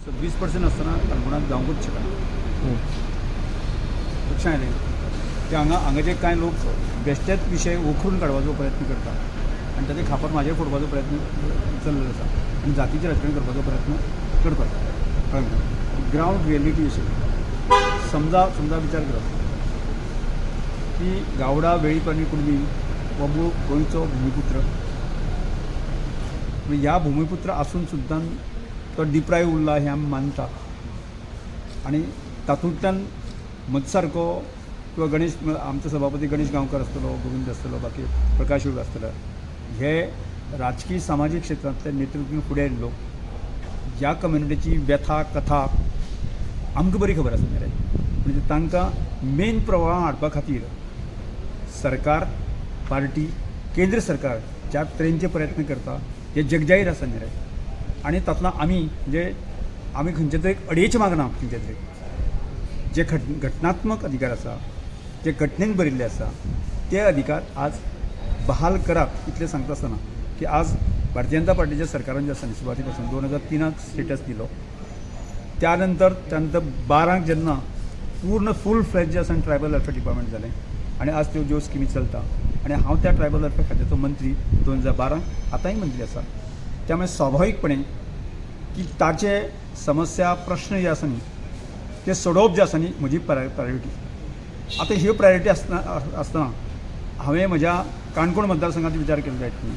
20% असताना काणकोणात जावंकूच शकना लक्षात आयलें की हांगाचे कांय लोक बेश्टेच विशय उखडून काडपाचो प्रयत्न करतात आनी ताचे खापर म्हाजेर फोडपाचो प्रयत्न चल्लेलो आसा आनी जातीचें राजकारण करपाचो प्रयत्न करतात कळ्ळें ग्रावंड रियलिटी अशी समजा विचार करप की गावडा वेळीप कुणबी हो मूळ गोंयचो भुमिपुत्र ह्या भुमिपुत्र आसून सुद्दां तो डिप्रायव उरला हें आमी मानता आनी तातूंतल्यान म्हजे सारको किंवा गणेश आमचो सभापती गणेश गांवकर आसतलो गोविंद आसतलो बाकी प्रकाश योग आसतलो हे राजकीय सामाजीक क्षेत्रांतले नेतृत्व फुडें आयिल्लो ह्या कम्युनिटीची व्यथा कथा आमकां बरी खबर आसा मरे म्हणजे तांकां मेन प्रवाहां हाडपा खातीर सरकार पार्टी केंद्र सरकार ज्या तरेचे प्रयत्न करता हे जगजाहीर आसा मरे आनी तातूंत आमी खंयचे तरी अडयेचें मागना खंयचे तरी जे घटनात्मक अधिकार आसा जे घटनेन बरिल्ले आसा ते अधिकार आज बहाल करप इतलें सांगता आसतना की आज भारतीय जनता पार्टीच्या सरकारान जे आसा न्ही सुरवाती पासून 2003 स्टेटस दिलो त्यानंतर 12 जेन्ना पूर्ण फूल फ्लॅज जे आसा ट्रायबल वेलफेअर डिपार्टमेंट जालें आनी आज त्यो ज्यो स्किमी चलता आनी हांव त्या ट्रायबल वेलफेअर खात्याचो मंत्री 2012 आतांय मंत्री आसा त्यामुळे स्वाभाविकपणे की ताचे समस्या प्रश्न जे आसा न्ही ते सोडोवप जे आसा न्ही म्हजी प्रायोरिटी आतां ह्यो प्रायोरिटी आसतना हांवें म्हज्या काणकोण मतदारसंघाचो विचार केलो जायत न्ही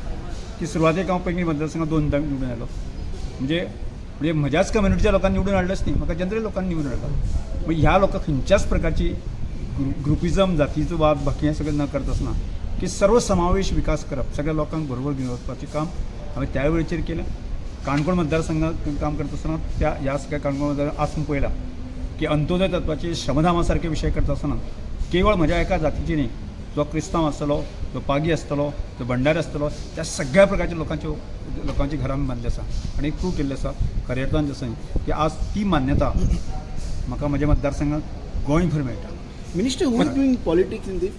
की सुरवातेक हांव पैंगीण मतदारसंघात 2 निवडून आयलो म्हणजे म्हज्याच कम्युनिटीच्या लोकांनी निवडून हाडलेंच न्ही म्हाका जनरल लोकांनी निवडून हाडला म्हणजे ह्या लोकांक खंयच्याच प्रकारची ग्रुपिजम जातीचो वाद बाकी हें सगळें न करता आसतना की सर्वसमावेश विकास करप सगळ्या लोकांक बरोबर घेवन वचपाचें काम हांवें त्या वेळेचेर केलें काणकोण मतदारसंघात काम करता आसतना ह्या सगळ्या काणकोण मतदार आसून पळयला की अंत्योदय तत्वाचे श्रमधामा सारखे विशय करता आसतना केवळ म्हज्या एका जातीची न्ही जो क्रिस्तांव आसतलो जो पागी आसतलो जो भंडारी आसतलो त्या सगळ्या प्रकारच्या लोकांची घरां बांदली आसा आनी प्रूव केल्लें आसा खरेंतल्यान जसं की आज ती मान्यता म्हाका म्हज्या मतदारसंघात गोंयभर मेळटा minister who is doing politics in this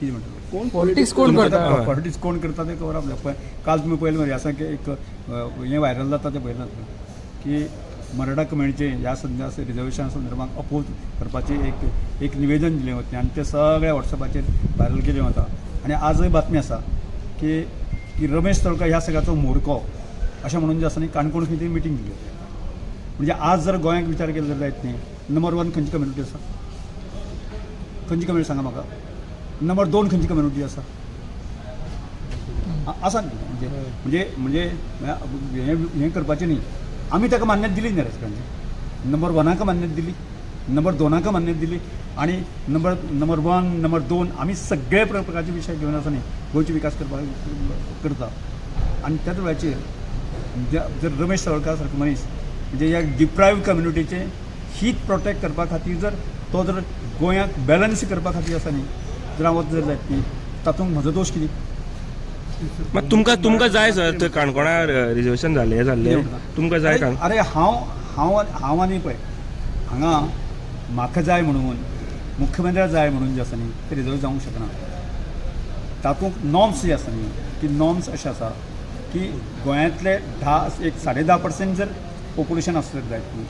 कितें म्हणटा कोण पॉलिटिक्स कोण करता पॉलिटिक्स कोण करता तें खबर आपल्याक काल तुमी पळयलें मरे आसा की एक हें व्हायरल जाता तें पळयलां की मराठा कम्युनिटीचे ह्या सध्या रिजर्वेशना संदर्भात अपोज करपाचें एक निवेदन दिलें वता आनी तें सगळ्या वॉट्सॅपाचेर व्हायरल केलें वता आनी आजय बातमी आसा की रमेश तळकर ह्या सगळ्याचो मोडको अशें म्हणून जें आसा न्ही काणकोण खंय तरी मिटींग दिली म्हणजे आज जर गोंयाक विचार केलो जायत न्ही नंबर 1 खंयची कम्युनिटी आसा खंयची कम्युनिटी सांगा म्हाका नंबर 2 खंयची कम्युनिटी आसा आसा म्हणजे हें करपाचें न्ही आमी ताका मान्यता दिली न्ही राजकारणाची नंबर 1 मान्यता दिली नंबर 2 मान्यता दिली आणि नंबर 1 नंबर 2 आमी सगळे प्रकारचे विशय घेवन आसा न्ही गोंयचो विकास करता आनी त्याच वेळाचेर जर रमेश तळकर सारको मनीस म्हणजे ह्या डिप्रायव कम्युनिटीचे हीत प्रोटेक्ट करपा खातीर जर तो जर गोंयाक बॅलन्स करपा खातीर आसा न्ही जर हांव जर जायत न्ही तातूंत म्हजो दोश कितें मग तुमकां जाय सर थंय काणकोणा रिजर्वेशन जाल्लें तुमकां जाय अरे हांव आनी पळय हांगा म्हाका जाय म्हणून मुख्यमंत्र्याक जाय म्हणून जे आसा न्ही ते रिजर्व जावंक शकना तातूंत नॉर्म्स जे आसा न्ही ती नॉर्म्स अशें आसा की गोंयांतले 10% जर पॉप्युलेशन आसलें जायत न्ही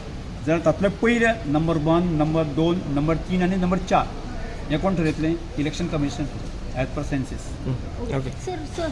जाल्यार तातूंतले पयले नंबर 1 नंबर 2 नंबर 3 आनी नंबर 4 हें कोण ठरयतलें election commission as per census okay sir